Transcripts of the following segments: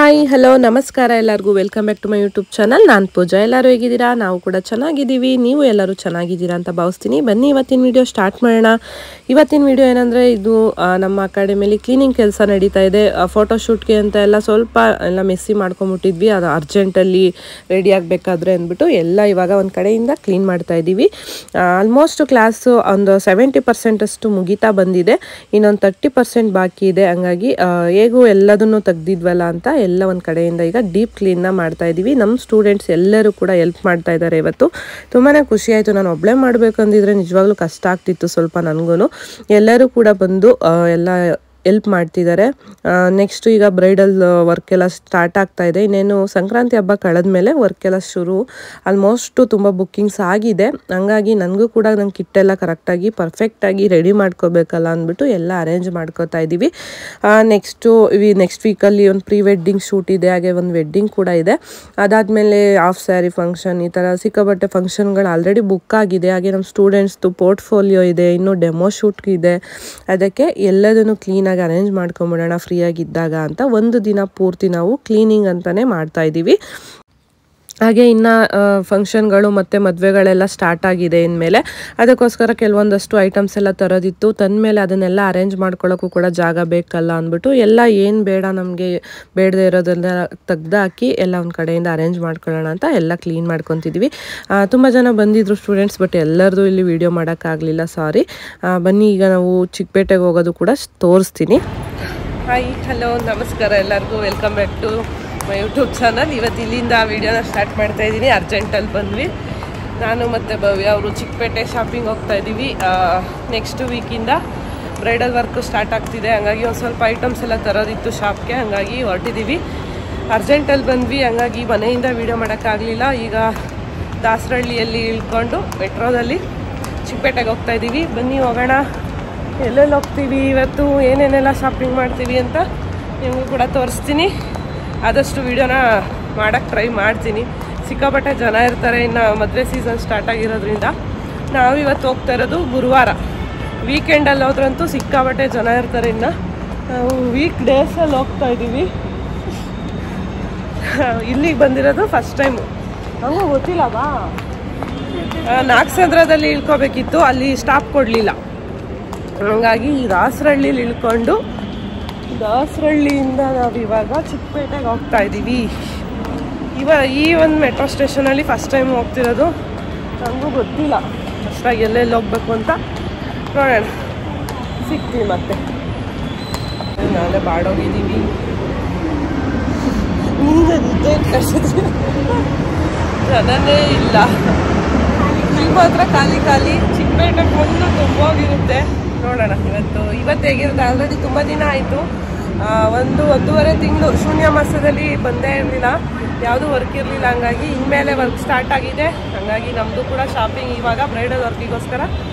Hi hello ನಮಸ್ಕಾರ ಎಲ್ಲರಿಗೂ welcome back to my YouTube channel. ನಾನು ಪೂಜಾ. ಎಲ್ಲರೂ ಹೇಗಿದ್ದೀರಾ? ನಾವು ಕೂಡ ಚೆನ್ನಾಗಿದ್ದೀವಿ. ನೀವು ಎಲ್ಲರೂ ಚೆನ್ನಾಗಿದ್ದೀರಾ ಅಂತ ಭಾವಿಸ್ತೀನಿ. ಬನ್ನಿ ಇವತ್ತಿನ ವಿಡಿಯೋ ಸ್ಟಾರ್ಟ್ ಮಾಡೋಣ. ಇವತ್ತಿನ ವಿಡಿಯೋ ಏನಂದರೆ ಇದು ನಮ್ಮ ಅಕಾಡೆಮಿಯಲ್ಲಿ ಕ್ಲೀನಿಂಗ್ ಕೆಲಸ ನಡೀತಾ ಇದೆ. ಫೋಟೋಶೂಟ್ಗೆ ಅಂತ ಎಲ್ಲ ಸ್ವಲ್ಪ ಎಲ್ಲ ಮೆಸ್ಸಿ ಮಾಡ್ಕೊಂಬಿಟ್ಟಿದ್ವಿ. ಅದು ಅರ್ಜೆಂಟಲ್ಲಿ ರೆಡಿ ಆಗಬೇಕಾದ್ರೆ ಅಂದ್ಬಿಟ್ಟು ಎಲ್ಲ ಇವಾಗ ಒಂದು ಕಡೆಯಿಂದ ಕ್ಲೀನ್ ಮಾಡ್ತಾ ಇದ್ದೀವಿ. ಆಲ್ಮೋಸ್ಟ್ ಕ್ಲಾಸು ಒಂದು 70% ಅಷ್ಟು ಮುಗಿತಾ ಬಂದಿದೆ. ಇನ್ನೊಂದು 30% ಬಾಕಿ ಇದೆ. ಹಂಗಾಗಿ ಹೇಗೂ ಎಲ್ಲದನ್ನು ತೆಗ್ದಿದ್ವಲ್ಲ ಅಂತ ಎಲ್ಲ ಒಂದು ಕಡೆಯಿಂದ ಈಗ ಡೀಪ್ ಕ್ಲೀನ್ನ ಮಾಡ್ತಾ ಇದ್ದೀವಿ. ನಮ್ಮ ಸ್ಟೂಡೆಂಟ್ಸ್ ಎಲ್ಲರೂ ಕೂಡ ಹೆಲ್ಪ್ ಮಾಡ್ತಾ ಇದ್ದಾರೆ. ಇವತ್ತು ತುಂಬಾ ಖುಷಿ ಆಯಿತು. ನಾನು ಒಬ್ಬಳೇ ಮಾಡಬೇಕಂದಿದ್ರೆ ನಿಜವಾಗ್ಲೂ ಕಷ್ಟ ಆಗ್ತಿತ್ತು ಸ್ವಲ್ಪ ನನಗೂ. ಎಲ್ಲರೂ ಕೂಡ ಬಂದು ಎಲ್ಲ ಹೆಲ್ಪ್ ಮಾಡ್ತಿದ್ದಾರೆ. ನೆಕ್ಸ್ಟು ಈಗ ಬ್ರೈಡಲ್ ವರ್ಕ್ ಎಲ್ಲ ಸ್ಟಾರ್ಟ್ ಆಗ್ತಾ ಇದೆ. ಇನ್ನೇನು ಸಂಕ್ರಾಂತಿ ಹಬ್ಬ ಕಳೆದ್ಮೇಲೆ ವರ್ಕ್ ಎಲ್ಲ ಶುರು. ಆಲ್ಮೋಸ್ಟು ತುಂಬ ಬುಕ್ಕಿಂಗ್ಸ್ ಆಗಿದೆ. ಹಂಗಾಗಿ ನನಗೂ ಕೂಡ ನಂಗೆ ಕಿಟ್ಟೆಲ್ಲ ಕರೆಕ್ಟಾಗಿ ಪರ್ಫೆಕ್ಟಾಗಿ ರೆಡಿ ಮಾಡ್ಕೋಬೇಕಲ್ಲ ಅಂದ್ಬಿಟ್ಟು ಎಲ್ಲ ಅರೇಂಜ್ ಮಾಡ್ಕೋತಾ ಇದ್ದೀವಿ. ನೆಕ್ಸ್ಟ್ ವೀಕಲ್ಲಿ ಒಂದು ಪ್ರೀ ವೆಡ್ಡಿಂಗ್ ಶೂಟ್ ಇದೆ, ಹಾಗೆ ಒಂದು ವೆಡ್ಡಿಂಗ್ ಕೂಡ ಇದೆ. ಅದಾದಮೇಲೆ ಹಾಫ್ ಸ್ಯಾರಿ ಫಂಕ್ಷನ್, ಈ ಥರ ಸಿಕ್ಕಾಪಟ್ಟೆ ಫಂಕ್ಷನ್ಗಳು ಆಲ್ರೆಡಿ ಬುಕ್ ಆಗಿದೆ. ಹಾಗೆ ನಮ್ಮ ಸ್ಟೂಡೆಂಟ್ಸ್ದು ಪೋರ್ಟ್ಫೋಲಿಯೋ ಇದೆ, ಇನ್ನೂ ಡೆಮೋ ಶೂಟ್ ಇದೆ. ಅದಕ್ಕೆ ಎಲ್ಲದನ್ನು ಕ್ಲೀನಾಗಿ ಅರೇಂಜ್ ಮಾಡ್ಕೊಂಬಿಡೋಣ ಫ್ರೀಯಾಗಿದ್ದಾಗ ಅಂತ ಒಂದು ದಿನ ಪೂರ್ತಿ ನಾವು ಕ್ಲೀನಿಂಗ್ ಅಂತಲೇ ಮಾಡ್ತಾ ಇದ್ದೀವಿ. ಹಾಗೆ ಇನ್ನು ಫಂಕ್ಷನ್ಗಳು ಮತ್ತು ಮದುವೆಗಳೆಲ್ಲ ಸ್ಟಾರ್ಟ್ ಆಗಿದೆ ಇನ್ಮೇಲೆ. ಅದಕ್ಕೋಸ್ಕರ ಕೆಲವೊಂದಷ್ಟು ಐಟಮ್ಸ್ ಎಲ್ಲ ತರೋದಿತ್ತು. ತಂದಮೇಲೆ ಅದನ್ನೆಲ್ಲ ಅರೇಂಜ್ ಮಾಡ್ಕೊಳ್ಳೋಕ್ಕೂ ಕೂಡ ಜಾಗ ಬೇಕಲ್ಲ ಅಂದ್ಬಿಟ್ಟು ಎಲ್ಲ ಏನು ಬೇಡ ನಮಗೆ ಬೇಡದೇ ಇರೋದನ್ನ ತೆಗ್ದಾಕಿ ಎಲ್ಲ ಒಂದು ಕಡೆಯಿಂದ ಅರೇಂಜ್ ಮಾಡ್ಕೊಳ್ಳೋಣ ಅಂತ ಎಲ್ಲ ಕ್ಲೀನ್ ಮಾಡ್ಕೊತಿದ್ವಿ. ತುಂಬ ಜನ ಬಂದಿದ್ರು ಸ್ಟೂಡೆಂಟ್ಸ್, ಬಟ್ ಎಲ್ಲರದು ಇಲ್ಲಿ ವಿಡಿಯೋ ಮಾಡೋಕ್ಕಾಗಲಿಲ್ಲ, ಸಾರಿ. ಬನ್ನಿ ಈಗ ನಾವು ಚಿಕ್ಕಪೇಟೆಗೆ ಹೋಗೋದು ಕೂಡ ತೋರಿಸ್ತೀನಿ. ಹಾಯ್ ಹಲೋ ನಮಸ್ಕಾರ ಎಲ್ಲರಿಗೂ, welcome back to my YouTube channel. ಇವತ್ತು ಇಲ್ಲಿಂದ ವಿಡಿಯೋನ ಸ್ಟಾರ್ಟ್ ಮಾಡ್ತಾ ಇದ್ದೀನಿ. ಅರ್ಜೆಂಟಲ್ಲಿ ಬಂದ್ವಿ. ನಾನು ಮತ್ತು ಭವ್ಯ ಅವರು ಚಿಕ್ಕಪೇಟೆ ಶಾಪಿಂಗ್ ಹೋಗ್ತಾ ಇದ್ದೀವಿ. ನೆಕ್ಸ್ಟ್ ವೀಕಿಂದ ಬ್ರೈಡಲ್ ವರ್ಕು ಸ್ಟಾರ್ಟ್ ಆಗ್ತಿದೆ. ಹಂಗಾಗಿ ಒಂದು ಸ್ವಲ್ಪ ಐಟಮ್ಸ್ ಎಲ್ಲ ತರೋದಿತ್ತು ಶಾಪ್ಗೆ, ಹಂಗಾಗಿ ಹೊರಟಿದ್ದೀವಿ. ಅರ್ಜೆಂಟಲ್ಲಿ ಬಂದ್ವಿ, ಹಂಗಾಗಿ ಮನೆಯಿಂದ ವೀಡಿಯೋ ಮಾಡೋಕ್ಕಾಗಲಿಲ್ಲ. ಈಗ ದಾಸರಹಳ್ಳಿಯಲ್ಲಿ ಇಳ್ಕೊಂಡು ಮೆಟ್ರೋದಲ್ಲಿ ಚಿಕ್ಕಪೇಟೆಗೆ ಹೋಗ್ತಾ ಇದ್ದೀವಿ. ಬನ್ನಿ ಹೋಗೋಣ. ಎಲ್ಲೆಲ್ಲಿ ಹೋಗ್ತೀವಿ ಇವತ್ತು, ಏನೇನೆಲ್ಲ ಶಾಪಿಂಗ್ ಮಾಡ್ತೀವಿ ಅಂತ ನಿಮಗೂ ಕೂಡ ತೋರಿಸ್ತೀನಿ. ಆದಷ್ಟು ವೀಡಿಯೋನ ಮಾಡೋಕ್ಕೆ ಟ್ರೈ ಮಾಡ್ತೀನಿ. ಸಿಕ್ಕಾಪಟ್ಟೆ ಜನ ಇರ್ತಾರೆ, ಇನ್ನು ಮದುವೆ ಸೀಸನ್ ಸ್ಟಾರ್ಟ್ ಆಗಿರೋದ್ರಿಂದ. ನಾವು ಇವತ್ತು ಹೋಗ್ತಾ ಇರೋದು ಗುರುವಾರ. ವೀಕೆಂಡಲ್ಲಿ ಹೋದ್ರಂತೂ ಸಿಕ್ಕಾಪಟ್ಟೆ ಜನ ಇರ್ತಾರೆ. ಇನ್ನು ನಾವು ವೀಕ್ ಡೇಸಲ್ಲಿ ಹೋಗ್ತಾ ಇದ್ದೀವಿ. ಇಲ್ಲಿಗೆ ಬಂದಿರೋದು ಫಸ್ಟ್ ಟೈಮು. ನಮಗೂ ಗೊತ್ತಿಲ್ಲವಾ, ನಾಗಸಂದ್ರದಲ್ಲಿ ಇಳ್ಕೋಬೇಕಿತ್ತು, ಅಲ್ಲಿ ಸ್ಟಾಪ್ ಕೊಡಲಿಲ್ಲ. ಹಂಗಾಗಿ ದಾಸರಹಳ್ಳಿಲಿ ಇಳ್ಕೊಂಡು ದಾಸರಹಳ್ಳಿಯಿಂದ ನಾವು ಇವಾಗ ಚಿಕ್ಕಪೇಟೆಗೆ ಹೋಗ್ತಾ ಇದ್ದೀವಿ. ಈ ಒಂದು ಮೆಟ್ರೋ ಸ್ಟೇಷನಲ್ಲಿ ಫಸ್ಟ್ ಟೈಮ್ ಹೋಗ್ತಿರೋದು. ನನಗೂ ಗೊತ್ತಿಲ್ಲ ಅಷ್ಟಾಗಿ ಎಲ್ಲೆಲ್ಲಿ ಹೋಗ್ಬೇಕು ಅಂತ. ನೋಡೋಣ, ಸಿಗ್ತೀವಿ ಮತ್ತೆ. ನಾಳೆ ಬಾಡೋಗಿದ್ದೀವಿ. ಜನನೇ ಇಲ್ಲ, ನಿಮ್ಮ ಹತ್ರ ಖಾಲಿ ಖಾಲಿ. ಚಿಕ್ಕಪೇಟೆಗೆ ಬಂದು ತುಂಬೋಗಿರುತ್ತೆ. ನೋಡೋಣ ಇವತ್ತು ಹೇಗಿರುತ್ತೆ. ಆಲ್ರೆಡಿ ತುಂಬ ದಿನ ಆಯಿತು, ಒಂದೂವರೆ ತಿಂಗಳು ಶೂನ್ಯ ಮಾಸದಲ್ಲಿ ಬಂದೇ ಇರಲಿಲ್ಲ, ಯಾವುದೂ ವರ್ಕ್ ಇರಲಿಲ್ಲ. ಹಂಗಾಗಿ ಇನ್ಮೇಲೆ ವರ್ಕ್ ಸ್ಟಾರ್ಟ್ ಆಗಿದೆ. ಹಾಗಾಗಿ ನಮ್ಮದು ಕೂಡ ಶಾಪಿಂಗ್ ಇವಾಗ ಬ್ರೈಡಲ್ ವರ್ಕಿಗೋಸ್ಕರ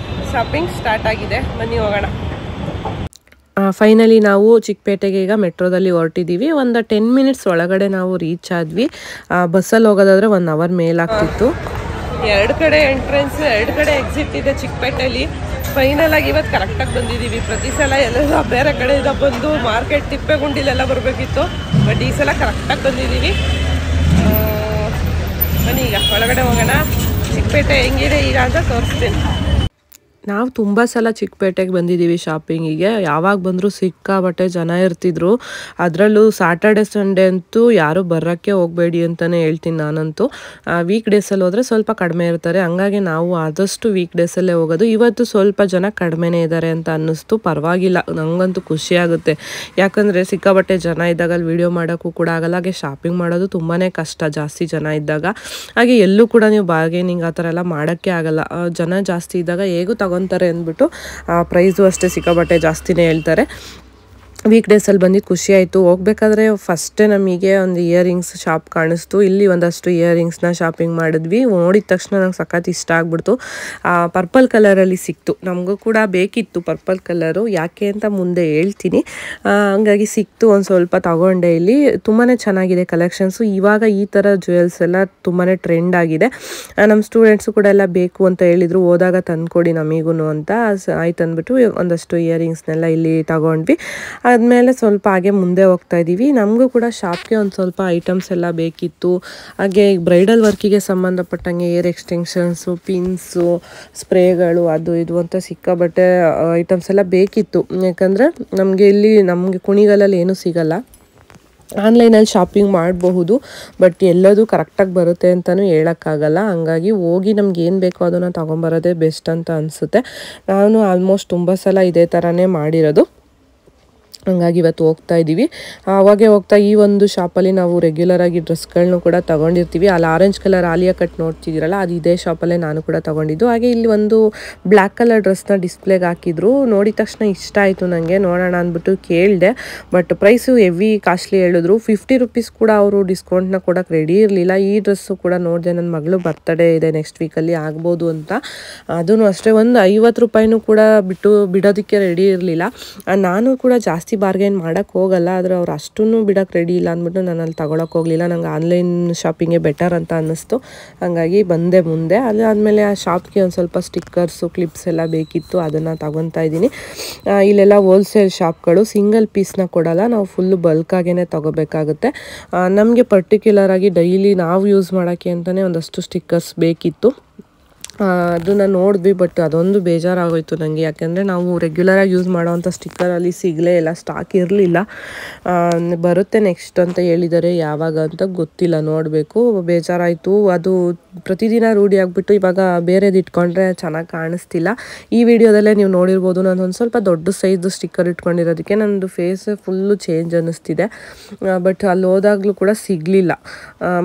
ಶಾಪಿಂಗ್ ಸ್ಟಾರ್ಟ್ ಆಗಿದೆ. ಬನ್ನಿ ಹೋಗೋಣ. ಫೈನಲಿ ನಾವು ಚಿಕ್ಕಪೇಟೆಗೆ ಈಗ ಮೆಟ್ರೋದಲ್ಲಿ ಹೊರಟಿದ್ದೀವಿ. ಒಂದು 10 ಮಿನಿಟ್ಸ್ ಒಳಗಡೆ ನಾವು ರೀಚ್ ಆದ್ವಿ. ಬಸ್ಸಲ್ಲಿ ಹೋಗೋದಾದರೆ 1 ಅವರ್ ಮೇಲಾಗ್ತಿತ್ತು. 2 ಕಡೆ ಎಂಟ್ರೆನ್ಸ್, 2 ಕಡೆ ಎಕ್ಸಿಟ್ ಇದೆ ಚಿಕ್ಕಪೇಟೆಯಲ್ಲಿ. ಫೈನಲ್ ಆಗಿ ಇವತ್ತು ಕರೆಕ್ಟಾಗಿ ಬಂದಿದ್ದೀವಿ. ಪ್ರತಿ ಸಲ ಎಲ್ಲ ಬೇರೆ ಕಡೆಯಿಂದ ಬಂದು ಮಾರ್ಕೆಟ್ ತಿಪ್ಪೆಗುಂಡಿಲೆಲ್ಲ ಬರಬೇಕಿತ್ತು, ಬಟ್ ಈ ಸಲ ಕರೆಕ್ಟಾಗಿ ಬಂದಿದ್ದೀವಿ. ಬನ್ನಿ ಈಗ ಒಳಗಡೆ ಹೋಗೋಣ. ಚಿಕ್ಕಪೇಟೆ ಹೆಂಗಿದೆ ಈಗ ಅಂತ ತೋರಿಸ್ತೀನಿ. ನಾವು ತುಂಬ ಸಲ ಚಿಕ್ಕಪೇಟೆಗೆ ಬಂದಿದ್ದೀವಿ ಶಾಪಿಂಗಿಗೆ. ಯಾವಾಗ ಬಂದರೂ ಸಿಕ್ಕಾಬಟ್ಟೆ ಜನ ಇರ್ತಿದ್ರು. ಅದರಲ್ಲೂ ಸಾಟರ್ಡೆ ಸಂಡೇ ಅಂತೂ ಯಾರೂ ಬರೋಕ್ಕೆ ಹೋಗಬೇಡಿ ಅಂತಲೇ ಹೇಳ್ತೀನಿ ನಾನಂತೂ. ವೀಕ್ ಡೇಸಲ್ಲಿ ಹೋದರೆ ಸ್ವಲ್ಪ ಕಡಿಮೆ ಇರ್ತಾರೆ. ಹಂಗಾಗಿ ನಾವು ಆದಷ್ಟು ವೀಕ್ ಡೇಸಲ್ಲೇ ಹೋಗೋದು. ಇವತ್ತು ಸ್ವಲ್ಪ ಜನ ಕಡಿಮೆನೇ ಇದ್ದಾರೆ ಅಂತ ಅನ್ನಿಸ್ತು. ಪರವಾಗಿಲ್ಲ, ನನಗಂತೂ ಖುಷಿಯಾಗುತ್ತೆ. ಯಾಕಂದರೆ ಸಿಕ್ಕಾಬಟ್ಟೆ ಜನ ಇದ್ದಾಗ ಅಲ್ಲಿ ವೀಡಿಯೋ ಮಾಡೋಕ್ಕೂ ಕೂಡ ಆಗಲ್ಲ. ಹಾಗೆ ಶಾಪಿಂಗ್ ಮಾಡೋದು ತುಂಬಾ ಕಷ್ಟ ಜಾಸ್ತಿ ಜನ ಇದ್ದಾಗ. ಹಾಗೆ ಎಲ್ಲೂ ಕೂಡ ನೀವು ಬಾರ್ಗೇನಿಂಗ್ ಆ ಥರ ಎಲ್ಲ ಮಾಡೋಕ್ಕೆ ಆಗಲ್ಲ. ಜನ ಜಾಸ್ತಿ ಇದ್ದಾಗ ಹೇಗೂ ತಗೊತಾರೆ ಅಂದ್ಬಿಟ್ಟು ಪ್ರೈಸು ಅಷ್ಟೇ ಸಿಕ್ಕಾಬಟ್ಟೆ ಜಾಸ್ತಿನೇ ಹೇಳ್ತಾರೆ. ವೀಕ್ ಡೇಸಲ್ಲಿ ಬಂದಿದ್ದು ಖುಷಿ ಆಯಿತು. ಹೋಗ್ಬೇಕಾದ್ರೆ ಫಸ್ಟೇ ನಮಗೆ ಒಂದು ಇಯರಿಂಗ್ಸ್ ಶಾಪ್ ಕಾಣಿಸ್ತು. ಇಲ್ಲಿ ಒಂದಷ್ಟು ಇಯರಿಂಗ್ಸ್ನ ಶಾಪಿಂಗ್ ಮಾಡಿದ್ವಿ. ನೋಡಿದ ತಕ್ಷಣ ನಂಗೆ ಸಖತ್ ಇಷ್ಟ ಆಗ್ಬಿಡ್ತು. ಪರ್ಪಲ್ ಕಲರಲ್ಲಿ ಸಿಕ್ತು. ನಮಗೂ ಕೂಡ ಬೇಕಿತ್ತು ಪರ್ಪಲ್ ಕಲರು, ಯಾಕೆ ಅಂತ ಮುಂದೆ ಹೇಳ್ತೀನಿ. ಹಂಗಾಗಿ ಸಿಕ್ತು, ಒಂದು ಸ್ವಲ್ಪ ತಗೊಂಡೆ. ಇಲ್ಲಿ ತುಂಬಾ ಚೆನ್ನಾಗಿದೆ ಕಲೆಕ್ಷನ್ಸು. ಇವಾಗ ಈ ಥರ ಜ್ಯುವೆಲ್ಸ್ ಎಲ್ಲ ತುಂಬಾ ಟ್ರೆಂಡ್ ಆಗಿದೆ. ನಮ್ಮ ಸ್ಟೂಡೆಂಟ್ಸು ಕೂಡ ಎಲ್ಲ ಬೇಕು ಅಂತ ಹೇಳಿದರು. ಹೋದಾಗ ತಂದುಕೊಡಿ ನಮಗೂ ಅಂತ ಆಯ್ತು ಅಂದ್ಬಿಟ್ಟು ಒಂದಷ್ಟು ಇಯರಿಂಗ್ಸ್ನೆಲ್ಲ ಇಲ್ಲಿ ತಗೊಂಡ್ವಿ. ಆದಮೇಲೆ ಸ್ವಲ್ಪ ಹಾಗೆ ಮುಂದೆ ಹೋಗ್ತಾ ಇದ್ದೀವಿ. ನಮಗೂ ಕೂಡ ಶಾಪ್ಗೆ ಒಂದು ಸ್ವಲ್ಪ ಐಟಮ್ಸ್ ಎಲ್ಲ ಬೇಕಿತ್ತು. ಹಾಗೆ ಬ್ರೈಡಲ್ ವರ್ಕಿಗೆ ಸಂಬಂಧಪಟ್ಟಂಗೆ ಏರ್ ಎಕ್ಸ್ಟೆನ್ಷನ್ಸು, ಪಿನ್ಸು, ಸ್ಪ್ರೇಗಳು, ಅದು ಇದು ಅಂತ ಸಿಕ್ಕಾಬಟ್ಟೆ ಐಟಮ್ಸ್ ಎಲ್ಲ ಬೇಕಿತ್ತು. ಯಾಕಂದರೆ ನಮಗೆ ಕುಣಿಗಲಲ್ಲಿ ಏನೂ ಸಿಗಲ್ಲ. ಆನ್ಲೈನಲ್ಲಿ ಶಾಪಿಂಗ್ ಮಾಡಬಹುದು, ಬಟ್ ಎಲ್ಲದೂ ಕರೆಕ್ಟಾಗಿ ಬರುತ್ತೆ ಅಂತಲೂ ಹೇಳೋಕ್ಕಾಗಲ್ಲ. ಹಂಗಾಗಿ ಹೋಗಿ ನಮ್ಗೆ ಏನು ಬೇಕೋ ಅದನ್ನು ತೊಗೊಂಬರೋದೇ ಬೆಸ್ಟ್ ಅಂತ ಅನಿಸುತ್ತೆ. ನಾನು ಆಲ್ಮೋಸ್ಟ್ ತುಂಬ ಸಲ ಇದೇ ಥರನೇ ಮಾಡಿರೋದು. ಹಂಗಾಗಿ ಇವತ್ತು ಹೋಗ್ತಾ ಇದ್ದೀವಿ. ಅವಾಗೆ ಹೋಗ್ತಾ ಈ ಒಂದು ಶಾಪಲ್ಲಿ ನಾವು ರೆಗ್ಯುಲರಾಗಿ ಡ್ರೆಸ್ಗಳನ್ನೂ ಕೂಡ ತೊಗೊಂಡಿರ್ತೀವಿ. ಅಲ್ಲಿ ಆರೆಂಜ್ ಕಲರ್ ಆಲಿಯಾ ಕಟ್ ನೋಡ್ತಿದ್ದೀರಲ್ಲ, ಅದು ಇದೇ ಶಾಪಲ್ಲೇ ನಾನು ಕೂಡ ತೊಗೊಂಡಿದ್ದು. ಹಾಗೆ ಇಲ್ಲಿ ಒಂದು ಬ್ಲ್ಯಾಕ್ ಕಲರ್ ಡ್ರೆಸ್ನ ಡಿಸ್ಪ್ಲೇಗೆ ಹಾಕಿದ್ರು. ನೋಡಿದ ತಕ್ಷಣ ಇಷ್ಟ ಆಯಿತು ನನಗೆ, ನೋಡೋಣ ಅಂದ್ಬಿಟ್ಟು ಕೇಳಿದೆ. ಬಟ್ ಪ್ರೈಸು ಹೆವಿ ಕಾಸ್ಟ್ಲಿ ಹೇಳಿದ್ರು. 50 ರೂಪೀಸ್ ಕೂಡ ಅವರು ಡಿಸ್ಕೌಂಟ್ನ ಕೊಡೋಕ್ಕೆ ರೆಡಿ ಇರಲಿಲ್ಲ. ಈ ಡ್ರೆಸ್ಸು ಕೂಡ ನೋಡಿದೆ, ನನ್ನ ಮಗಳು ಬರ್ತಡೇ ಇದೆ ನೆಕ್ಸ್ಟ್ ವೀಕಲ್ಲಿ, ಆಗ್ಬೋದು ಅಂತ. ಅದೂ ಅಷ್ಟೇ, ಒಂದು 50 ರೂಪಾಯಿನೂ ಕೂಡ ಬಿಡೋದಕ್ಕೆ ರೆಡಿ ಇರಲಿಲ್ಲ. ನಾನು ಕೂಡ ಜಾಸ್ತಿ ಬಾರ್ಗೇನ್ ಮಾಡೋಕ್ಕೆ ಹೋಗಲ್ಲ, ಆದರೆ ಅವ್ರು ಅಷ್ಟೂ ಬಿಡೋಕ್ಕೆ ರೆಡಿ ಇಲ್ಲ ಅಂದ್ಬಿಟ್ಟು ನಾನು ಅಲ್ಲಿ ತೊಗೊಳಕ್ಕೆ ಹೋಗಲಿಲ್ಲ. ನಂಗೆ ಆನ್ಲೈನ್ ಶಾಪಿಂಗೇ ಬೆಟರ್ ಅಂತ ಅನ್ನಿಸ್ತು. ಹಾಗಾಗಿ ಬಂದೆ ಮುಂದೆ. ಅದಾದಮೇಲೆ ಆ ಶಾಪ್ಗೆ ಒಂದು ಸ್ವಲ್ಪ ಸ್ಟಿಕ್ಕರ್ಸು, ಕ್ಲಿಪ್ಸ್ ಎಲ್ಲ ಬೇಕಿತ್ತು, ಅದನ್ನು ತಗೊತಾ ಇದ್ದೀನಿ. ಇಲ್ಲೆಲ್ಲ ಹೋಲ್ಸೇಲ್ ಶಾಪ್ಗಳು, ಸಿಂಗಲ್ ಪೀಸ್ನ ಕೊಡಲ್ಲ, ನಾವು ಫುಲ್ಲು ಬಲ್ಕಾಗೇ ತೊಗೋಬೇಕಾಗುತ್ತೆ. ನಮಗೆ ಪರ್ಟಿಕ್ಯುಲರಾಗಿ ಡೈಲಿ ನಾವು ಯೂಸ್ ಮಾಡೋಕ್ಕೆ ಅಂತಲೇ ಒಂದಷ್ಟು ಸ್ಟಿಕ್ಕರ್ಸ್ ಬೇಕಿತ್ತು. ಅದನ್ನು ನೋಡಿದ್ವಿ, ಬಟ್ ಅದೊಂದು ಬೇಜಾರಾಗೋಯ್ತು ನನಗೆ. ಯಾಕೆಂದರೆ ನಾವು ರೆಗ್ಯುಲರಾಗಿ ಯೂಸ್ ಮಾಡೋವಂಥ ಸ್ಟಿಕ್ಕರಲ್ಲಿ ಸಿಗಲೇ ಇಲ್ಲ, ಸ್ಟಾಕ್ ಇರಲಿಲ್ಲ. ಬರುತ್ತೆ ನೆಕ್ಸ್ಟ್ ಅಂತ ಹೇಳಿದ್ದಾರೆ, ಯಾವಾಗ ಅಂತ ಗೊತ್ತಿಲ್ಲ, ನೋಡಬೇಕು. ಬೇಜಾರಾಯಿತು. ಅದು ಪ್ರತಿದಿನ ರೂಢಿ ಆಗಿಬಿಟ್ಟು ಇವಾಗ ಬೇರೆದು ಇಟ್ಕೊಂಡ್ರೆ ಚೆನ್ನಾಗಿ ಕಾಣಿಸ್ತಿಲ್ಲ. ಈ ವಿಡಿಯೋದಲ್ಲೇ ನೀವು ನೋಡಿರ್ಬೋದು, ನಾನು ಒಂದು ಸ್ವಲ್ಪ ದೊಡ್ಡ ಸೈಜು ಸ್ಟಿಕ್ಕರ್ ಇಟ್ಕೊಂಡಿರೋದಕ್ಕೆ ನನ್ನದು ಫೇಸ್ ಫುಲ್ಲು ಚೇಂಜ್ ಅನ್ನಿಸ್ತಿದೆ. ಬಟ್ ಅಲ್ಲಿ ಹೋದಾಗಲೂ ಕೂಡ ಸಿಗಲಿಲ್ಲ.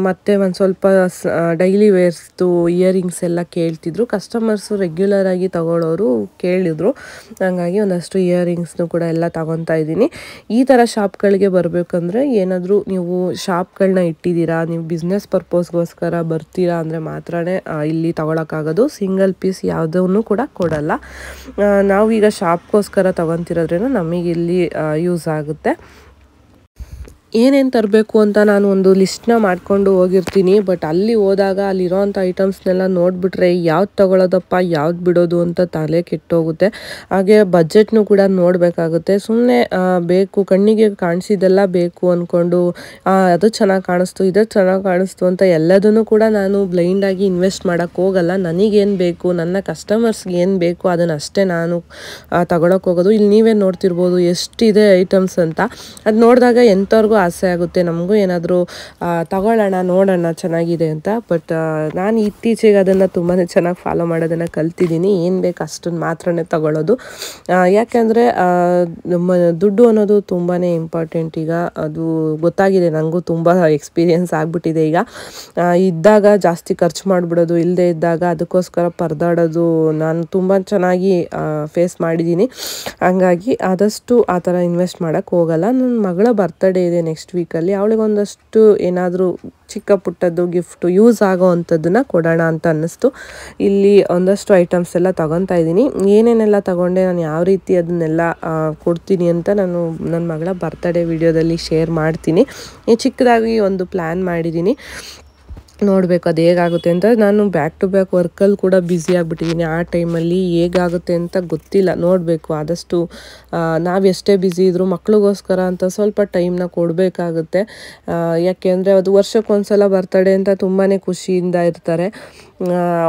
ಮತ್ತು ಒಂದು ಸ್ವಲ್ಪ ಡೈಲಿ ವೇರ್ಸ್ದು ಇಯರಿಂಗ್ಸ್ ಎಲ್ಲ ಕೇಳ್ತಿದ್ರು ಕಸ್ಟಮರ್ಸು, ರೆಗ್ಯುಲರಾಗಿ ತಗೊಳ್ಳೋರು ಕೇಳಿದ್ರು. ಹಾಗಾಗಿ ಒಂದಷ್ಟು ಇಯರಿಂಗ್ಸ್ನು ಕೂಡ ಎಲ್ಲ ತಗೊತಾ ಇದ್ದೀನಿ. ಈ ಥರ ಶಾಪ್ಗಳಿಗೆ ಬರಬೇಕಂದ್ರೆ ಏನಾದರೂ ನೀವು ಶಾಪ್ಗಳನ್ನ ಇಟ್ಟಿದ್ದೀರಾ, ನೀವು ಬಿಸ್ನೆಸ್ ಪರ್ಪಸ್ಗೋಸ್ಕರ ಬರ್ತೀರಾ ಅಂದರೆ ಮಾತ್ರನೇ ಇಲ್ಲಿ ತೊಗೊಳಕ್ಕಾಗೋದು. ಸಿಂಗಲ್ ಪೀಸ್ ಯಾವುದೂ ಕೂಡ ಕೊಡಲ್ಲ. ನಾವೀಗ ಶಾಪ್ಗೋಸ್ಕರ ತೊಗೊತಿರೋದ್ರಿಂದ ನಮಗೆ ಇಲ್ಲಿ ಯೂಸ್ ಆಗುತ್ತೆ. ಏನೇನು ತರಬೇಕು ಅಂತ ನಾನು ಒಂದು ಲಿಸ್ಟ್ನ ಮಾಡ್ಕೊಂಡು ಹೋಗಿರ್ತೀನಿ. ಬಟ್ ಅಲ್ಲಿ ಹೋದಾಗ ಅಲ್ಲಿರೋವಂಥ ಐಟಮ್ಸ್ನೆಲ್ಲ ನೋಡಿಬಿಟ್ರೆ ಯಾವ್ದು ತೊಗೊಳೋದಪ್ಪ, ಯಾವ್ದು ಬಿಡೋದು ಅಂತ ತಲೆ ಕೆಟ್ಟೋಗುತ್ತೆ. ಹಾಗೆ ಬಜೆಟ್ನು ಕೂಡ ನೋಡಬೇಕಾಗುತ್ತೆ. ಸುಮ್ಮನೆ ಬೇಕು, ಕಣ್ಣಿಗೆ ಕಾಣಿಸಿದ್ದೆಲ್ಲ ಬೇಕು ಅಂದ್ಕೊಂಡು ಅದು ಚೆನ್ನಾಗಿ ಕಾಣಿಸ್ತು, ಇದು ಚೆನ್ನಾಗಿ ಕಾಣಿಸ್ತು ಅಂತ ಎಲ್ಲದನ್ನು ಕೂಡ ನಾನು ಬ್ಲೈಂಡಾಗಿ ಇನ್ವೆಸ್ಟ್ ಮಾಡೋಕ್ಕೆ ಹೋಗಲ್ಲ. ನನಗೇನು ಬೇಕು, ನನ್ನ ಕಸ್ಟಮರ್ಸ್ಗೆ ಏನು ಬೇಕು ಅದನ್ನಷ್ಟೇ ನಾನು ತಗೊಳಕ್ಕೆ ಹೋಗೋದು. ಇಲ್ಲಿ ನೀವೇ ನೋಡ್ತಿರ್ಬೋದು ಎಷ್ಟಿದೆ ಐಟಮ್ಸ್ ಅಂತ. ಅದು ನೋಡಿದಾಗ ಎಂಥವ್ರಿಗೂ ಆಸೆ ಆಗುತ್ತೆ, ನಮಗೂ ಏನಾದರೂ ತಗೊಳ್ಳೋಣ, ನೋಡೋಣ ಚೆನ್ನಾಗಿದೆ ಅಂತ. ಬಟ್ ನಾನು ಇತ್ತೀಚೆಗೆ ಅದನ್ನು ತುಂಬಾ ಚೆನ್ನಾಗಿ ಫಾಲೋ ಮಾಡೋದನ್ನು ಕಲ್ತಿದ್ದೀನಿ. ಏನು ಬೇಕು ಅಷ್ಟನ್ನು ಮಾತ್ರನೇ ತಗೊಳ್ಳೋದು. ಯಾಕೆಂದರೆ ನಮ್ಮ ದುಡ್ಡು ಅನ್ನೋದು ತುಂಬಾ ಇಂಪಾರ್ಟೆಂಟ್. ಈಗ ಅದು ಗೊತ್ತಾಗಿದೆ, ನನಗೂ ತುಂಬ ಎಕ್ಸ್ಪೀರಿಯೆನ್ಸ್ ಆಗಿಬಿಟ್ಟಿದೆ. ಈಗ ಇದ್ದಾಗ ಜಾಸ್ತಿ ಖರ್ಚು ಮಾಡಿಬಿಡೋದು, ಇಲ್ಲದೆ ಇದ್ದಾಗ ಅದಕ್ಕೋಸ್ಕರ ಪರದಾಡೋದು ನಾನು ತುಂಬ ಚೆನ್ನಾಗಿ ಫೇಸ್ ಮಾಡಿದ್ದೀನಿ. ಹಂಗಾಗಿ ಆದಷ್ಟು ಆ ಥರ ಇನ್ವೆಸ್ಟ್ ಮಾಡೋಕ್ಕೆ ಹೋಗಲ್ಲ. ನನ್ನ ಮಗಳ ಬರ್ತಡೇ ಇದೆ ನೆಕ್ಸ್ಟ್ ವೀಕಲ್ಲಿ, ಅವಳಿಗೆ ಒಂದಷ್ಟು ಏನಾದರೂ ಚಿಕ್ಕ ಪುಟ್ಟದ್ದು ಗಿಫ್ಟು ಯೂಸ್ ಆಗೋ ಅಂಥದ್ದನ್ನು ಕೊಡೋಣ ಅಂತ ಅನ್ನಿಸ್ತು. ಇಲ್ಲಿ ಒಂದಷ್ಟು ಐಟಮ್ಸ್ ಎಲ್ಲ ತೊಗೊತಾ ಇದ್ದೀನಿ. ಏನೇನೆಲ್ಲ ತೊಗೊಂಡೆ, ನಾನು ಯಾವ ರೀತಿ ಅದನ್ನೆಲ್ಲ ಕೊಡ್ತೀನಿ ಅಂತ ನಾನು ನನ್ನ ಮಗಳ ಬರ್ತಡೇ ವಿಡಿಯೋದಲ್ಲಿ ಶೇರ್ ಮಾಡ್ತೀನಿ. ಚಿಕ್ಕದಾಗಿ ಒಂದು ಪ್ಲ್ಯಾನ್ ಮಾಡಿದ್ದೀನಿ, ನೋಡಬೇಕು ಅದು ಹೇಗಾಗುತ್ತೆ ಅಂತ. ನಾನು ಬ್ಯಾಕ್ ಟು ಬ್ಯಾಕ್ ವರ್ಕಲ್ಲಿ ಕೂಡ ಬ್ಯುಸಿ ಆಗಿಬಿಟ್ಟಿದ್ದೀನಿ. ಆ ಟೈಮಲ್ಲಿ ಹೇಗಾಗುತ್ತೆ ಅಂತ ಗೊತ್ತಿಲ್ಲ, ನೋಡಬೇಕು. ಆದಷ್ಟು ನಾವು ಎಷ್ಟೇ ಬ್ಯುಸಿ ಇದ್ದರೂ ಮಕ್ಳಿಗೋಸ್ಕರ ಅಂತ ಸ್ವಲ್ಪ ಟೈಮ್ನ ಕೊಡಬೇಕಾಗುತ್ತೆ. ಯಾಕೆಂದರೆ ಅದು ವರ್ಷಕ್ಕೊಂದ್ಸಲ ಬರ್ತಡೇ ಅಂತ ತುಂಬಾ ಖುಷಿಯಿಂದ ಇರ್ತಾರೆ.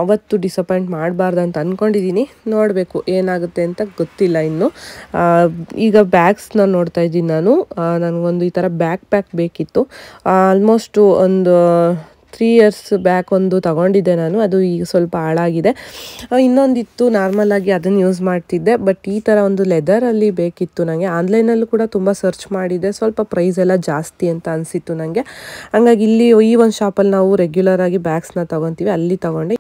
ಅವತ್ತು ಡಿಸಪಾಯಿಂಟ್ ಮಾಡಬಾರ್ದು ಅಂತ ಅಂದ್ಕೊಂಡಿದ್ದೀನಿ. ನೋಡಬೇಕು ಏನಾಗುತ್ತೆ ಅಂತ ಗೊತ್ತಿಲ್ಲ ಇನ್ನು. ಈಗ ಬ್ಯಾಗ್ಸ್ನ ನೋಡ್ತಾ ಇದ್ದೀನಿ ನಾನು. ನನಗೊಂದು ಈ ಥರ ಬ್ಯಾಕ್ ಪ್ಯಾಕ್ ಬೇಕಿತ್ತು. ಆಲ್ಮೋಸ್ಟು ಒಂದು 3 years ಬ್ಯಾಕ್ ಒಂದು ತಗೊಂಡಿದ್ದೆ ನಾನು, ಅದು ಈಗ ಸ್ವಲ್ಪ ಹಾಳಾಗಿದೆ. ಇನ್ನೊಂದಿತ್ತು ನಾರ್ಮಲಾಗಿ, ಅದನ್ನು ಯೂಸ್ ಮಾಡ್ತಿದ್ದೆ. ಬಟ್ ಈ ಥರ ಒಂದು ಲೆದರಲ್ಲಿ ಬೇಕಿತ್ತು ನನಗೆ. ಆನ್ಲೈನಲ್ಲೂ ಕೂಡ ತುಂಬ ಸರ್ಚ್ ಮಾಡಿದ್ದೆ, ಸ್ವಲ್ಪ ಪ್ರೈಸ್ ಎಲ್ಲ ಜಾಸ್ತಿ ಅಂತ ಅನಿಸಿತ್ತು ನನಗೆ. ಹಂಗಾಗಿ ಇಲ್ಲಿ ಈ ಒಂದು ಶಾಪಲ್ಲಿ ನಾವು ರೆಗ್ಯುಲರಾಗಿ ಬ್ಯಾಗ್ಸ್ನ ತೊಗೊತೀವಿ, ಅಲ್ಲಿ ತೊಗೊಂಡೆ.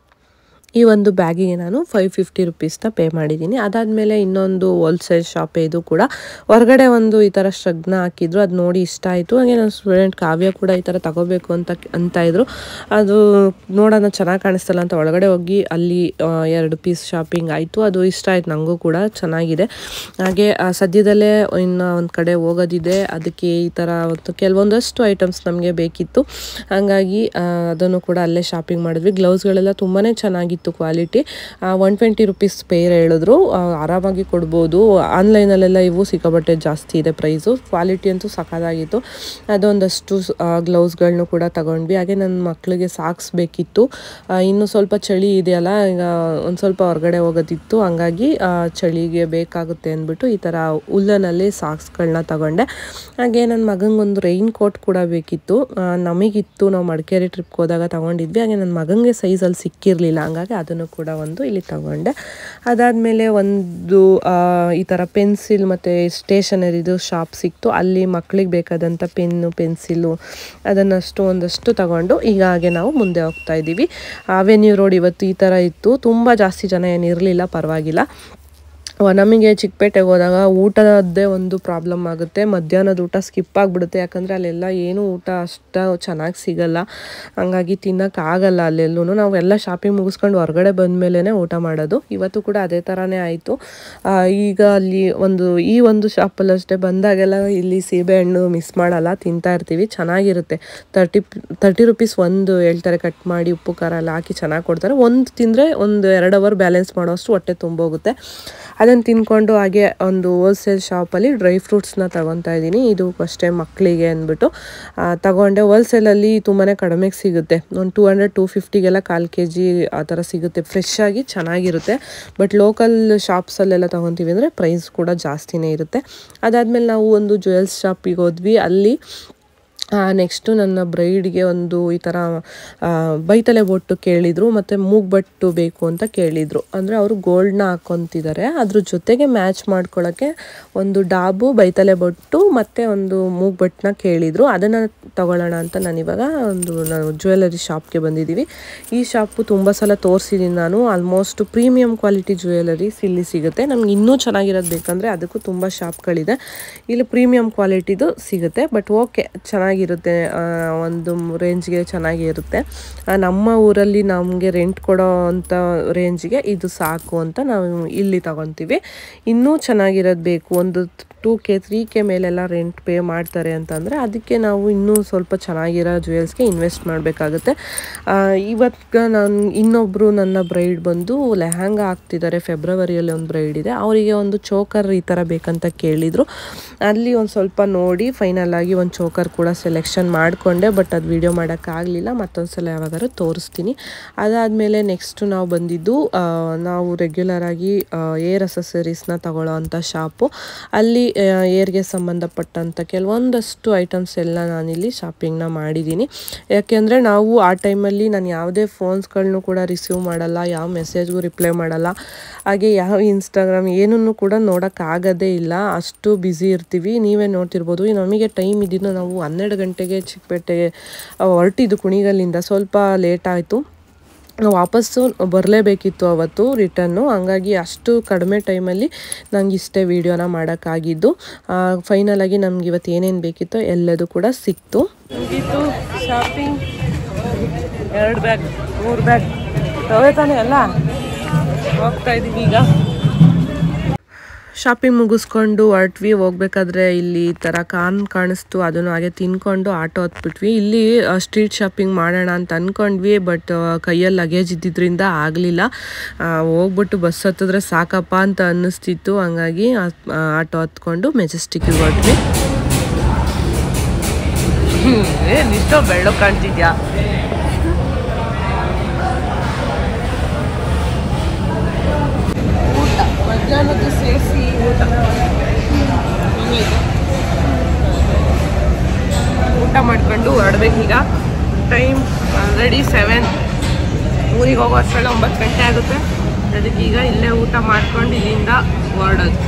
ಈ ಒಂದು ಬ್ಯಾಗಿಗೆ ನಾನು 550 ರೂಪೀಸ್ನ ಪೇ ಮಾಡಿದ್ದೀನಿ. ಅದಾದಮೇಲೆ ಇನ್ನೊಂದು ಹೋಲ್ಸೇಲ್ ಶಾಪೇ ಇದು ಕೂಡ. ಹೊರಗಡೆ ಒಂದು ಈ ಥರ ಶ್ರಗ್ನ ಹಾಕಿದ್ರು, ಅದು ನೋಡಿ ಇಷ್ಟ ಆಯಿತು. ಹಾಗೆ ನನ್ನ ಸ್ಟೂಡೆಂಟ್ ಕಾವ್ಯ ಕೂಡ ಈ ಥರ ತಗೋಬೇಕು ಅಂತ ಇದ್ರು. ಅದು ನೋಡೋಣ ಚೆನ್ನಾಗಿ ಕಾಣಿಸ್ತಲ್ಲ ಅಂತ ಒಳಗಡೆ ಹೋಗಿ ಅಲ್ಲಿ 2 ಪೀಸ್ ಶಾಪಿಂಗ್ ಆಯಿತು. ಅದು ಇಷ್ಟ ಆಯ್ತು ನನಗೂ ಕೂಡ, ಚೆನ್ನಾಗಿದೆ. ಹಾಗೆ ಸದ್ಯದಲ್ಲೇ ಇನ್ನು ಒಂದು ಕಡೆ ಹೋಗೋದಿದೆ, ಅದಕ್ಕೆ ಈ ಥರ ಕೆಲವೊಂದಷ್ಟು ಐಟಮ್ಸ್ ನಮಗೆ ಬೇಕಿತ್ತು. ಹಾಗಾಗಿ ಅದನ್ನು ಕೂಡ ಅಲ್ಲೇ ಶಾಪಿಂಗ್ ಮಾಡಿದ್ವಿ. ಗ್ಲೌಸ್ಗಳೆಲ್ಲ ತುಂಬಾ ಚೆನ್ನಾಗಿತ್ತು. ಚೆನ್ನಾಗಿತ್ತು ಕ್ವಾಲಿಟಿ. 120 ರೂಪೀಸ್ ಪೇರ್ ಹೇಳಿದ್ರು, ಆರಾಮಾಗಿ ಕೊಡ್ಬೋದು. ಆನ್ಲೈನಲ್ಲೆಲ್ಲ ಇವು ಸಿಕ್ಕಾಪಟ್ಟೆ ಜಾಸ್ತಿ ಇದೆ ಪ್ರೈಸು. ಕ್ವಾಲಿಟಿ ಅಂತೂ ಸಖತ್ತಾಗಿತ್ತು. ಅದೊಂದಷ್ಟು ಗ್ಲೌಸ್ಗಳನ್ನೂ ಕೂಡ ತಗೊಂಡ್ವಿ. ಹಾಗೆ ನನ್ನ ಮಕ್ಕಳಿಗೆ ಸಾಕ್ಸ್ ಬೇಕಿತ್ತು. ಇನ್ನು ಸ್ವಲ್ಪ ಚಳಿ ಇದೆಯಲ್ಲ, ಈಗ ಒಂದು ಸ್ವಲ್ಪ ಹೊರಗಡೆ ಹೋಗೋದಿತ್ತು, ಹಂಗಾಗಿ ಚಳಿಗೆ ಬೇಕಾಗುತ್ತೆ ಅಂದ್ಬಿಟ್ಟು ಈ ಥರ ಉಲ್ಲನಲ್ಲಿ ಸಾಕ್ಸ್ಗಳನ್ನ ತಗೊಂಡೆ. ಹಾಗೆ ನನ್ನ ಮಗಂಗೊಂದು ರೈನ್ ಕೋಟ್ ಕೂಡ ಬೇಕಿತ್ತು. ನಮಗಿತ್ತು, ನಾವು ಮಡಿಕೇರಿ ಟ್ರಿಪ್ಗೆ ಹೋದಾಗ ತಗೊಂಡಿದ್ವಿ. ಹಾಗೆ ನನ್ನ ಮಗನಿಗೆ ಸೈಜಲ್ಲಿ ಸಿಕ್ಕಿರಲಿಲ್ಲ, ಹಂಗಾಗಿ ಅದನ್ನು ಕೂಡ ಒಂದು ಇಲ್ಲಿ ತಗೊಂಡೆ. ಅದಾದಮೇಲೆ ಒಂದು ಈ ಥರ ಪೆನ್ಸಿಲ್ ಮತ್ತು ಸ್ಟೇಷನರಿದು ಶಾಪ್ ಸಿಕ್ತು. ಅಲ್ಲಿ ಮಕ್ಕಳಿಗೆ ಬೇಕಾದಂಥ ಪೆನ್ನು, ಪೆನ್ಸಿಲು ಅದನ್ನಷ್ಟು ಒಂದಷ್ಟು ತಗೊಂಡು ಈಗ ಹಾಗೆ ನಾವು ಮುಂದೆ ಹೋಗ್ತಾ ಇದ್ದೀವಿ. ಅವೆನ್ಯೂ ರೋಡ್ ಇವತ್ತು ಈ ಥರ ಇತ್ತು. ತುಂಬ ಜಾಸ್ತಿ ಜನ ಏನಿರಲಿಲ್ಲ, ಪರವಾಗಿಲ್ಲ. ನಮಗೆ ಚಿಕ್ಕಪೇಟೆಗೆ ಹೋದಾಗ ಊಟದ್ದೇ ಒಂದು ಪ್ರಾಬ್ಲಮ್ ಆಗುತ್ತೆ. ಮಧ್ಯಾಹ್ನದ ಊಟ ಸ್ಕಿಪ್ ಆಗಿಬಿಡುತ್ತೆ, ಯಾಕಂದರೆ ಅಲ್ಲೆಲ್ಲ ಏನೂ ಊಟ ಅಷ್ಟು ಚೆನ್ನಾಗಿ ಸಿಗಲ್ಲ. ಹಂಗಾಗಿ ತಿನ್ನೋಕ್ಕಾಗಲ್ಲ ಅಲ್ಲೆಲ್ಲೂ. ನಾವೆಲ್ಲ ಶಾಪಿಂಗ್ ಮುಗಿಸ್ಕೊಂಡು ಹೊರಗಡೆ ಬಂದಮೇಲೆ ಊಟ ಮಾಡೋದು. ಇವತ್ತು ಕೂಡ ಅದೇ ಥರನೇ ಆಯಿತು. ಈಗ ಅಲ್ಲಿ ಈ ಒಂದು ಶಾಪಲ್ಲಿ ಅಷ್ಟೇ ಬಂದಾಗೆಲ್ಲ ಇಲ್ಲಿ ಸೀಬೆಹಣ್ಣು ಮಿಸ್ ಮಾಡಲ್ಲ, ತಿಂತಾ ಇರ್ತೀವಿ. ಚೆನ್ನಾಗಿರುತ್ತೆ. 30 ರೂಪೀಸ್ ಒಂದು ಹೇಳ್ತಾರೆ, ಕಟ್ ಮಾಡಿ ಉಪ್ಪು ಖಾರ ಎಲ್ಲ ಹಾಕಿ ಚೆನ್ನಾಗಿ ಕೊಡ್ತಾರೆ. ಒಂದು ತಿಂದರೆ ಒಂದು 2 ಅವರ್ ಬ್ಯಾಲೆನ್ಸ್ ಮಾಡೋಷ್ಟು ಹೊಟ್ಟೆ ತುಂಬೋಗುತ್ತೆ. ಅದನ್ನು ತಿನ್ಕೊಂಡು ಹಾಗೆ ಒಂದು ಹೋಲ್ಸೇಲ್ ಶಾಪಲ್ಲಿ ಡ್ರೈ ಫ್ರೂಟ್ಸ್ನ ತೊಗೊತಾ ಇದ್ದೀನಿ. ಇದು ಅಷ್ಟೇ ಮಕ್ಕಳಿಗೆ ಅಂದ್ಬಿಟ್ಟು ತಗೊಂಡೆ. ಹೋಲ್ಸೇಲಲ್ಲಿ ತುಂಬಾ ಕಡಿಮೆಗೆ ಸಿಗುತ್ತೆ. ಒಂದು 200-250ಗೆಲ್ಲ 1/4 kg ಆ ಥರ ಸಿಗುತ್ತೆ. ಫ್ರೆಶ್ ಆಗಿ ಚೆನ್ನಾಗಿರುತ್ತೆ. ಬಟ್ ಲೋಕಲ್ ಶಾಪ್ಸಲ್ಲೆಲ್ಲ ತೊಗೊತೀವಿ ಅಂದರೆ ಪ್ರೈಸ್ ಕೂಡ ಜಾಸ್ತಿನೇ ಇರುತ್ತೆ. ಅದಾದಮೇಲೆ ನಾವು ಒಂದು ಜ್ಯುವೆಲ್ಸ್ ಶಾಪಿಗೆ ಹೋದ್ವಿ. ಅಲ್ಲಿ ನೆಕ್ಸ್ಟು ನನ್ನ ಬ್ರೈಡ್ಗೆ ಒಂದು ಈ ಥರ ಬೈತಲೆ ಬೊಟ್ಟು ಕೇಳಿದರು, ಮತ್ತು ಮೂಗ್ಬಟ್ಟು ಬೇಕು ಅಂತ ಕೇಳಿದರು. ಅಂದರೆ ಅವರು ಗೋಲ್ಡ್ನ ಹಾಕ್ಕೊತಿದ್ದಾರೆ, ಅದ್ರ ಜೊತೆಗೆ ಮ್ಯಾಚ್ ಮಾಡ್ಕೊಳ್ಳೋಕ್ಕೆ ಒಂದು ಡಾಬು, ಬೈತಲೆ ಬೊಟ್ಟು ಮತ್ತು ಒಂದು ಮೂಗ್ಬಟ್ಟನ್ನ ಕೇಳಿದರು. ಅದನ್ನು ತಗೊಳ್ಳೋಣ ಅಂತ ನಾನಿವಾಗ ನಾವು ಜ್ಯುವೆಲರಿ ಶಾಪ್ಗೆ ಬಂದಿದ್ದೀವಿ. ಈ ಶಾಪು ತುಂಬ ಸಲ ತೋರಿಸಿದ್ದೀನಿ ನಾನು. ಆಲ್ಮೋಸ್ಟ್ ಪ್ರೀಮಿಯಂ ಕ್ವಾಲಿಟಿ ಜ್ಯುವೆಲರೀಸ್ ಇಲ್ಲಿ ಸಿಗುತ್ತೆ. ನಮ್ಗೆ ಇನ್ನೂ ಚೆನ್ನಾಗಿರೋದು ಬೇಕಂದರೆ ಅದಕ್ಕೂ ತುಂಬ ಶಾಪ್ಗಳಿದೆ. ಇಲ್ಲಿ ಪ್ರೀಮಿಯಂ ಕ್ವಾಲಿಟಿದು ಸಿಗುತ್ತೆ. ಬಟ್ ಓಕೆ, ಚೆನ್ನಾಗಿರುತ್ತೆ, ಒಂದು ರೇಂಜ್ಗೆ ಚೆನ್ನಾಗಿರುತ್ತೆ. ನಮ್ಮ ಊರಲ್ಲಿ ನಮಗೆ ರೆಂಟ್ ಕೊಡೋ ಅಂಥ ರೇಂಜ್ಗೆ ಇದು ಸಾಕು ಅಂತ ನಾವು ಇಲ್ಲಿ ತಗೊತೀವಿ. ಇನ್ನೂ ಚೆನ್ನಾಗಿರೋದು ಬೇಕು, ಒಂದು 2K 3K ಮೇಲೆಲ್ಲ ರೆಂಟ್ ಪೇ ಮಾಡ್ತಾರೆ ಅಂತಂದರೆ ಅದಕ್ಕೆ ನಾವು ಇನ್ನೂ ಸ್ವಲ್ಪ ಚೆನ್ನಾಗಿರೋ ಜ್ಯುವೆಲ್ಸ್ಗೆ ಇನ್ವೆಸ್ಟ್ ಮಾಡಬೇಕಾಗುತ್ತೆ. ಇವತ್ತು ಇನ್ನೊಬ್ಬರು ನನ್ನ ಬ್ರೈಡ್ ಬಂದು ಲೆಹಂಗಾ ಹಾಕ್ತಿದ್ದಾರೆ. ಫೆಬ್ರವರಿಯಲ್ಲಿ ಒಂದು ಬ್ರೈಡ್ ಇದೆ, ಅವರಿಗೆ ಒಂದು ಚೋಕರ್ ಈ ಥರ ಬೇಕಂತ ಕೇಳಿದರು. ಅಲ್ಲಿ ಒಂದು ಸ್ವಲ್ಪ ನೋಡಿ ಫೈನಲ್ ಆಗಿ ಒಂದು ಚೋಕರ್ ಕೂಡ ಸೆಲೆಕ್ಷನ್ ಮಾಡಿಕೊಂಡೆ. ಬಟ್ ಅದು ವಿಡಿಯೋ ಮಾಡೋಕ್ಕಾಗಲಿಲ್ಲ, ಮತ್ತೊಂದು ಸಲ ಯಾವಾಗಾದ್ರೂ ತೋರಿಸ್ತೀನಿ. ಅದಾದಮೇಲೆ ನೆಕ್ಸ್ಟು ನಾವು ಬಂದಿದ್ದು ನಾವು ರೆಗ್ಯುಲರಾಗಿ ಏರ್ ಅಸೆಸರೀಸ್ನ ತಗೊಳ್ಳೋ ಅಂಥ ಶಾಪು. ಅಲ್ಲಿ ಏರ್ಗೆ ಸಂಬಂಧಪಟ್ಟಂಥ ಕೆಲವೊಂದಷ್ಟು ಐಟಮ್ಸ್ ಎಲ್ಲ ನಾನಿಲ್ಲಿ ಶಾಪಿಂಗ್ನ ಮಾಡಿದ್ದೀನಿ. ಯಾಕೆಂದರೆ ನಾವು ಆ ಟೈಮಲ್ಲಿ ನಾನು ಯಾವುದೇ ಫೋನ್ಸ್ಗಳನ್ನೂ ಕೂಡ ರಿಸೀವ್ ಮಾಡಲ್ಲ, ಯಾವ ಮೆಸೇಜ್ಗೂ ರಿಪ್ಲೈ ಮಾಡಲ್ಲ, ಹಾಗೆ ಯಾವ ಇನ್ಸ್ಟಾಗ್ರಾಮ್ ಏನನ್ನು ಕೂಡ ನೋಡೋಕ್ಕಾಗೋದೇ ಇಲ್ಲ, ಅಷ್ಟು ಬ್ಯುಸಿ ಇರ್ತೀವಿ. ನೀವೇ ನೋಡ್ತಿರ್ಬೋದು. ನಮಗೆ ಟೈಮ್ ಇದ್ದಿದ್ದು ನಾವು 12 ಗಂಟೆಗೆ ಚಿಕ್ಕಪೇಟೆಗೆ ಹೊರಟಿದ್ದು ಕುಣಿಗಲ್ಲಿಂದ. ಸ್ವಲ್ಪ ಲೇಟ್ ಆಯಿತು, ವಾಪಸ್ಸು ಬರಲೇಬೇಕಿತ್ತು ಅವತ್ತು ರಿಟರ್ನು. ಹಂಗಾಗಿ ಅಷ್ಟು ಕಡಿಮೆ ಟೈಮಲ್ಲಿ ನಂಗೆ ಇಷ್ಟೇ ವೀಡಿಯೋನ ಮಾಡೋಕ್ಕಾಗಿದ್ದು. ಫೈನಲಾಗಿ ನಮ್ಗೆ ಇವತ್ತು ಏನೇನು ಬೇಕಿತ್ತೋ ಎಲ್ಲದೂ ಕೂಡ ಸಿಕ್ತು. ಮುಗೀತು ಶಾಪಿಂಗ್. 2 ಬ್ಯಾಗ್ 3 ಬ್ಯಾಗ್ ತವೇ ತಾನೇ ಎಲ್ಲ ಹೋಗ್ತಾ ಇದ್ದೀವಿ ಈಗ. ಶಾಪಿಂಗ್ ಮುಗಿಸ್ಕೊಂಡು ಹೊರಟ್ವಿ. ಹೋಗ್ಬೇಕಾದ್ರೆ ಇಲ್ಲಿ ಈ ಥರ ಕಾಣಿಸ್ತು, ಅದನ್ನು ಹಾಗೆ ತಿನ್ಕೊಂಡು ಆಟೋ ಹತ್ಬಿಟ್ವಿ. ಇಲ್ಲಿ ಸ್ಟ್ರೀಟ್ ಶಾಪಿಂಗ್ ಮಾಡೋಣ ಅಂತ ಅಂದ್ಕೊಂಡ್ವಿ, ಬಟ್ ಕೈಯಲ್ಲಿ ಲಗೇಜ್ ಇದ್ದಿದ್ದರಿಂದ ಆಗಲಿಲ್ಲ. ಹೋಗ್ಬಿಟ್ಟು ಬಸ್ ಹತ್ತಿದ್ರೆ ಸಾಕಪ್ಪ ಅಂತ ಅನ್ನಿಸ್ತಿತ್ತು. ಹಂಗಾಗಿ ಆಟೋ ಹತ್ಕೊಂಡು ಮೆಜೆಸ್ಟಿಕ್ಕಿಗೆ ಹೊರಟ್ವಿ. ಏನಿಷ್ಟೋ ಬೆಳ್ಳು ಕಾಣ್ತಿದ್ಯಾ? ಮಧ್ಯಾಹ್ನದ್ದು ಸೇರಿಸಿ ಊಟ ಮಾಡ್ಕೊಂಡು ಹೊರಡ್ಬೇಕೀಗ. Time already 7. ಊರಿಗೆ ಹೋಗೋ ಅಷ್ಟರಲ್ಲಿ 9 ಗಂಟೆ ಆಗುತ್ತೆ. ಅದಕ್ಕೀಗ ಇಲ್ಲೇ ಊಟ ಮಾಡ್ಕೊಂಡು ಇಲ್ಲಿಂದ ಹೊರಡೋದು.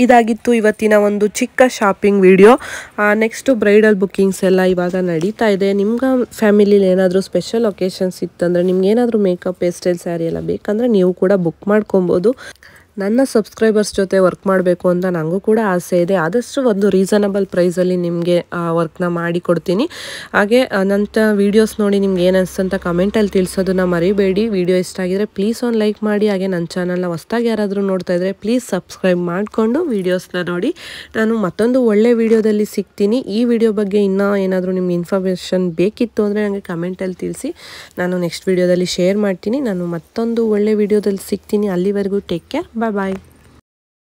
ಇದಾಗಿತ್ತು ಇವತ್ತಿನ ಒಂದು ಚಿಕ್ಕ shopping video. Next bridal bookings ಎಲ್ಲ ಇವಾಗ ನಡೀತಾ ಇದೆ. ನಿಮ್ಗೆ ಫ್ಯಾಮಿಲಿಲಿ ಏನಾದರೂ ಸ್ಪೆಷಲ್ ಒಕೇಶನ್ಸ್ ಇತ್ತಂದರೆ, ನಿಮ್ಗೆ ಏನಾದರೂ ಮೇಕಪ್, ಹೇರ್ ಸ್ಟೈಲ್, ಸ್ಯಾರಿ ಎಲ್ಲ ಬೇಕಂದರೆ ನೀವು ಕೂಡ ಬುಕ್ ಮಾಡ್ಕೊಬೋದು. ನನ್ನ ಸಬ್ಸ್ಕ್ರೈಬರ್ಸ್ ಜೊತೆ ವರ್ಕ್ ಮಾಡಬೇಕು ಅಂತ ನನಗೂ ಕೂಡ ಆಸೆ ಇದೆ. ಆದಷ್ಟು ಒಂದು ರೀಸನಬಲ್ ಪ್ರೈಸಲ್ಲಿ ನಿಮಗೆ ವರ್ಕ್ನ ಮಾಡಿ ಕೊಡ್ತೀನಿ. ಹಾಗೆ ನನ್ನ ವೀಡಿಯೋಸ್ ನೋಡಿ ನಿಮ್ಗೆ ಏನು ಅನಿಸ್ತು ಅಂತ ಕಮೆಂಟಲ್ಲಿ ತಿಳಿಸೋದನ್ನ ಮರಿಬೇಡಿ. ವಿಡಿಯೋ ಇಷ್ಟ ಆಗಿದ್ರೆ ಪ್ಲೀಸ್ ಒಂದು ಲೈಕ್ ಮಾಡಿ. ಹಾಗೆ ನನ್ನ ಚಾನಲ್ನ ಹೊಸ್ದಾಗಿ ಯಾರಾದರೂ ನೋಡ್ತಾ ಇದ್ದರೆ ಪ್ಲೀಸ್ ಸಬ್ಸ್ಕ್ರೈಬ್ ಮಾಡಿಕೊಂಡು ವೀಡಿಯೋಸ್ನ ನೋಡಿ. ನಾನು ಮತ್ತೊಂದು ಒಳ್ಳೆ ವಿಡಿಯೋದಲ್ಲಿ ಸಿಗ್ತೀನಿ. ಈ ವಿಡಿಯೋ ಬಗ್ಗೆ ಇನ್ನೂ ಏನಾದರೂ ನಿಮ್ಗೆ ಇನ್ಫಾರ್ಮೇಷನ್ ಬೇಕಿತ್ತು ಅಂದರೆ ನನಗೆ ಕಮೆಂಟಲ್ಲಿ ತಿಳಿಸಿ, ನಾನು ನೆಕ್ಸ್ಟ್ ವಿಡಿಯೋದಲ್ಲಿ ಶೇರ್ ಮಾಡ್ತೀನಿ. ನಾನು ಮತ್ತೊಂದು ಒಳ್ಳೆ ವಿಡಿಯೋದಲ್ಲಿ ಸಿಗ್ತೀನಿ. ಅಲ್ಲಿವರೆಗೂ ಟೇಕ್ ಕೇರ್, ಬಾಯ್ ಬಾಯ್.